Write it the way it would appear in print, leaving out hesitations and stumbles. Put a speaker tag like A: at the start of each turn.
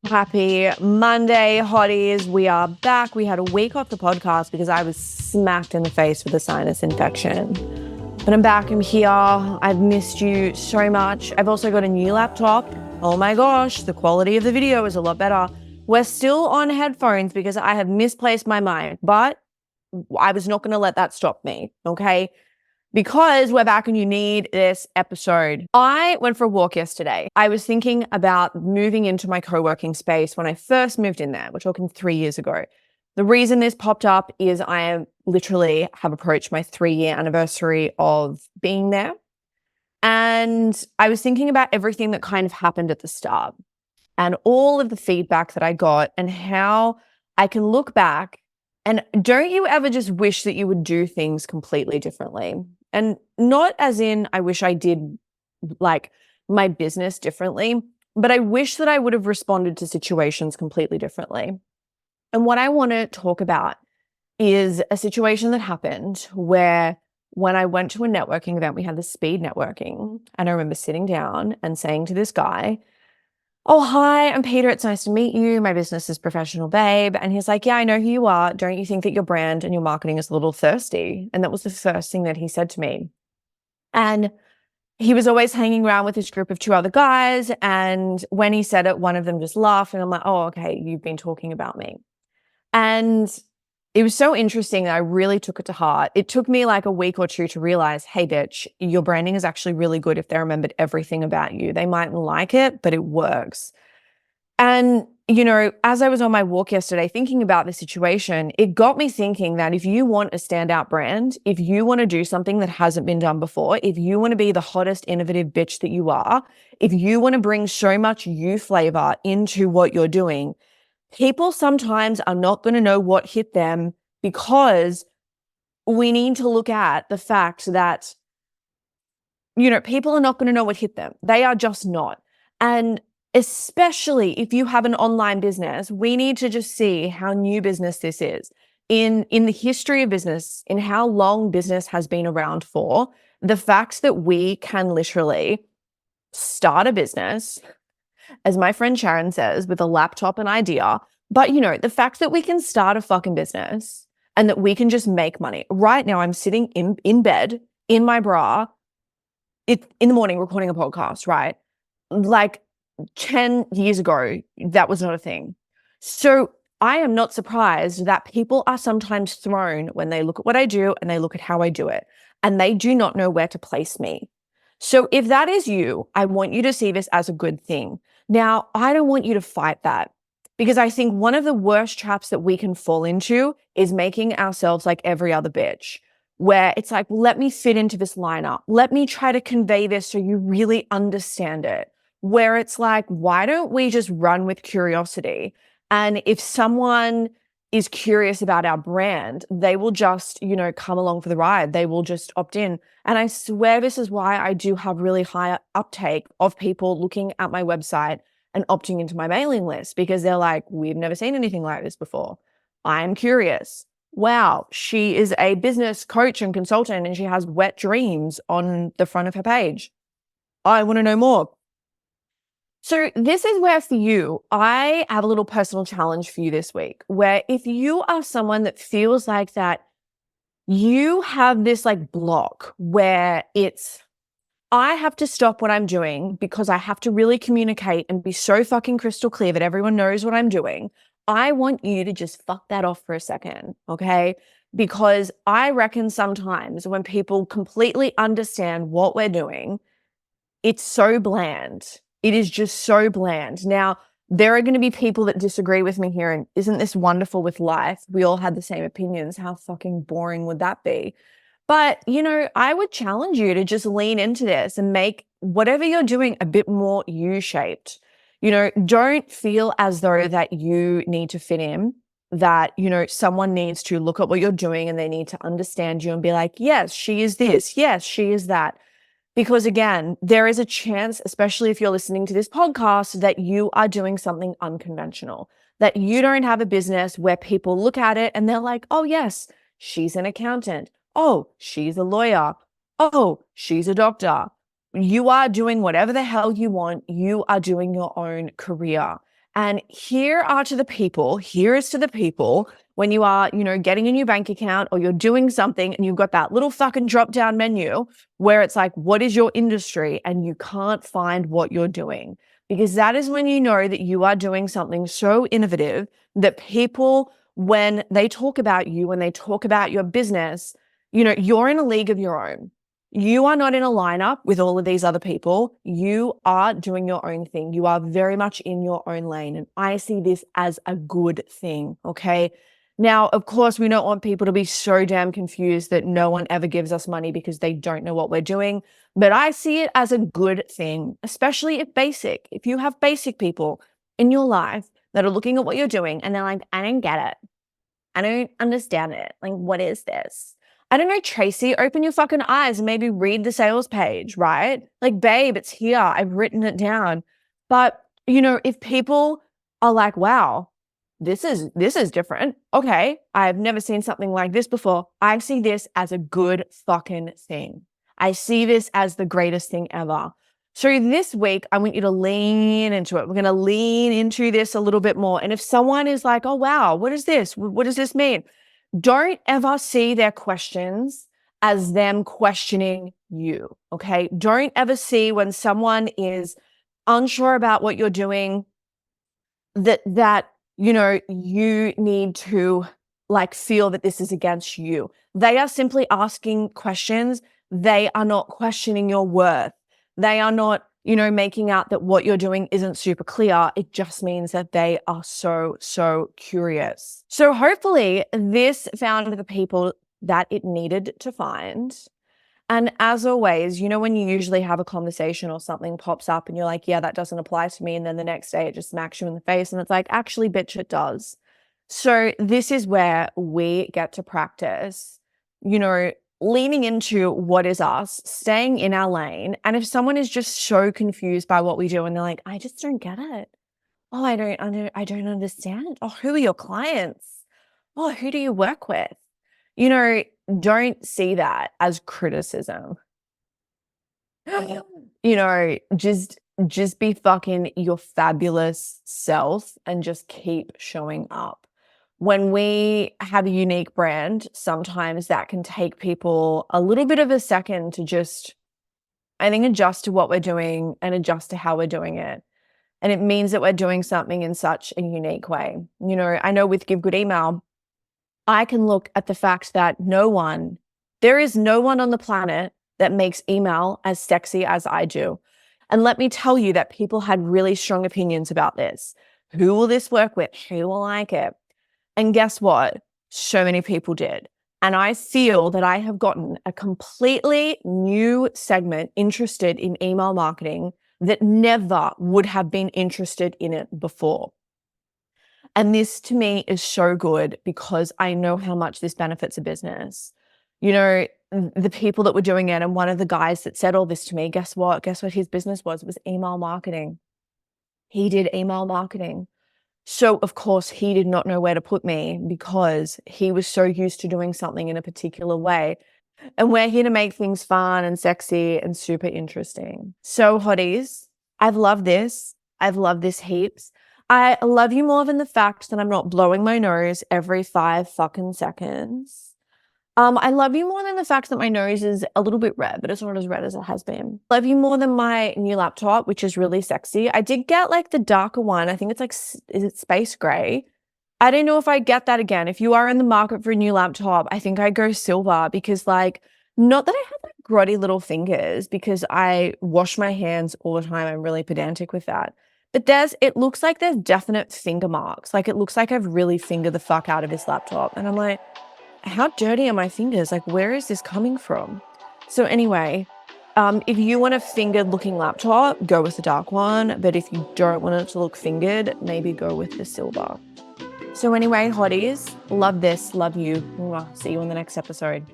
A: Happy Monday, hotties. We are back. We had a week off the podcast because I was smacked in the face with a sinus infection. But I'm back. I'm here. I've missed you so much. I've also got a new laptop. Oh my gosh, the quality of the video is a lot better. We're still on headphones because I have misplaced my mic, but I was not going to let that stop me, okay? Because we're back and you need this episode. I went for a walk yesterday. I was thinking about moving into my co-working space when I first moved in there. We're talking 3 years ago. The reason this popped up is I literally have approached my 3-year anniversary of being there. And I was thinking about everything that kind of happened at the start and all of the feedback that I got and how I can look back. And don't you ever just wish that you would do things completely differently? And not as in I wish I did like my business differently, but I wish that I would have responded to situations completely differently. And what I want to talk about is a situation that happened where when I went to a networking event, we had the speed networking, and I remember sitting down and saying to this guy, "Oh, hi, I'm Peter. It's nice to meet you. My business is Professional Babe." And he's like, "Yeah, I know who you are. Don't you think that your brand and your marketing is a little thirsty?" And that was the first thing that he said to me. And he was always hanging around with this group of 2 other guys. And when he said it, one of them just laughed. And I'm like, "Oh, okay, you've been talking about me." And it was so interesting that I really took it to heart. It took me like a week or two to realize, hey, bitch, your branding is actually really good if they remembered everything about you. They mightn't like it, but it works. And, you know, as I was on my walk yesterday thinking about the situation, it got me thinking that if you want a standout brand, if you want to do something that hasn't been done before, if you want to be the hottest, innovative bitch that you are, if you want to bring so much you flavor into what you're doing, people sometimes are not going to know what hit them because we need to look at the fact that, you know, people are not going to know what hit them. They are just not. And especially if you have an online business, we need to just see how new business this is. In the history of business, in how long business has been around for, the fact that we can literally start a business, as my friend Sharon says, with a laptop and idea. But, you know, the fact that we can start a fucking business and that we can just make money. Right now, I'm sitting in bed, in my bra, in the morning recording a podcast, right? Like 10 years ago, that was not a thing. So I am not surprised that people are sometimes thrown when they look at what I do and they look at how I do it, and they do not know where to place me. So if that is you, I want you to see this as a good thing. Now, I don't want you to fight that because I think one of the worst traps that we can fall into is making ourselves like every other bitch, where it's like, let me fit into this lineup. Let me try to convey this so you really understand it. Where it's like, why don't we just run with curiosity? And if someone is curious about our brand, they will just, you know, come along for the ride. They will just opt in. And I swear this is why I do have really high uptake of people looking at my website and opting into my mailing list because they're like, we've never seen anything like this before. I'm curious. Wow, she is a business coach and consultant and she has wet dreams on the front of her page. I want to know more. So this is where for you, I have a little personal challenge for you this week, where if you are someone that feels like that you have this like block where it's, I have to stop what I'm doing because I have to really communicate and be so fucking crystal clear that everyone knows what I'm doing. I want you to just fuck that off for a second, okay? Because I reckon sometimes when people completely understand what we're doing, it's so bland. It is just so bland. Now, there are going to be people that disagree with me here. And isn't this wonderful with life? We all had the same opinions. How fucking boring would that be? But, you know, I would challenge you to just lean into this and make whatever you're doing a bit more U-shaped. You know, don't feel as though that you need to fit in, that, you know, someone needs to look at what you're doing and they need to understand you and be like, yes, she is this. Yes, she is that. Because again, there is a chance, especially if you're listening to this podcast, that you are doing something unconventional, that you don't have a business where people look at it and they're like, oh yes, she's an accountant. Oh, she's a lawyer. Oh, she's a doctor. You are doing whatever the hell you want. You are doing your own career. And here is to the people when you are, getting a new bank account or you're doing something and you've got that little fucking drop down menu where it's like, what is your industry? And you can't find what you're doing, because that is when you know that you are doing something so innovative that people, when they talk about you, when they talk about your business, you're in a league of your own. You are not in a lineup with all of these other people. You are doing your own thing. You are very much in your own lane. And I see this as a good thing. Okay. Now, of course, we don't want people to be so damn confused that no one ever gives us money because they don't know what we're doing. But I see it as a good thing, especially if you have basic people in your life that are looking at what you're doing and they're like, I don't get it. I don't understand it. Like, what is this? I don't know, Tracy, open your fucking eyes and maybe read the sales page, right? Like, babe, it's here. I've written it down. But, if people are like, wow, this is different. Okay, I've never seen something like this before. I see this as a good fucking thing. I see this as the greatest thing ever. So this week, I want you to lean into it. We're going to lean into this a little bit more. And if someone is like, oh, wow, what is this? What does this mean? Don't ever see their questions as them questioning you, okay? Don't ever see when someone is unsure about what you're doing that you need to feel that this is against you. They are simply asking questions. They are not questioning your worth. They are not, making out that what you're doing isn't super clear. It just means that they are so curious. So hopefully this found the people that it needed to find. And as always, when you usually have a conversation or something pops up and you're like, yeah, that doesn't apply to me. And then the next day it just smacks you in the face and it's like, actually, bitch, it does. So this is where we get to practice, leaning into what is us, staying in our lane. And if someone is just so confused by what we do and they're like, I just don't get it. Oh, I don't understand. Oh, who are your clients? Oh, who do you work with? Don't see that as criticism. Just be fucking your fabulous self and just keep showing up. When we have a unique brand, sometimes that can take people a little bit of a second to just, I think, adjust to what we're doing and adjust to how we're doing it. And it means that we're doing something in such a unique way. I know with Give Good Email, I can look at the fact that there is no one on the planet that makes email as sexy as I do. And let me tell you that people had really strong opinions about this. Who will this work with? Who will like it? And guess what? So many people did. And I feel that I have gotten a completely new segment interested in email marketing that never would have been interested in it before. And this to me is so good because I know how much this benefits a business. The people that were doing it, and one of the guys that said all this to me, guess what? Guess what his business was? It was email marketing. He did email marketing. So of course he did not know where to put me because he was so used to doing something in a particular way. And we're here to make things fun and sexy and super interesting. So hotties, I've loved this. I've loved this heaps. I love you more than the fact that I'm not blowing my nose every 5 fucking seconds. I love you more than the fact that my nose is a little bit red, but it's not as red as it has been. Love you more than my new laptop, which is really sexy. I did get the darker one. I think it's is it space gray? I don't know if I get that again. If you are in the market for a new laptop, I think I go silver because not that I have grotty little fingers because I wash my hands all the time. I'm really pedantic with that. But it looks like there's definite finger marks. It looks like I've really fingered the fuck out of this laptop. And I'm like, how dirty are my fingers? Where is this coming from? So anyway, if you want a fingered looking laptop, go with the dark one. But if you don't want it to look fingered, maybe go with the silver. So anyway, hotties, love this, love you. See you in the next episode.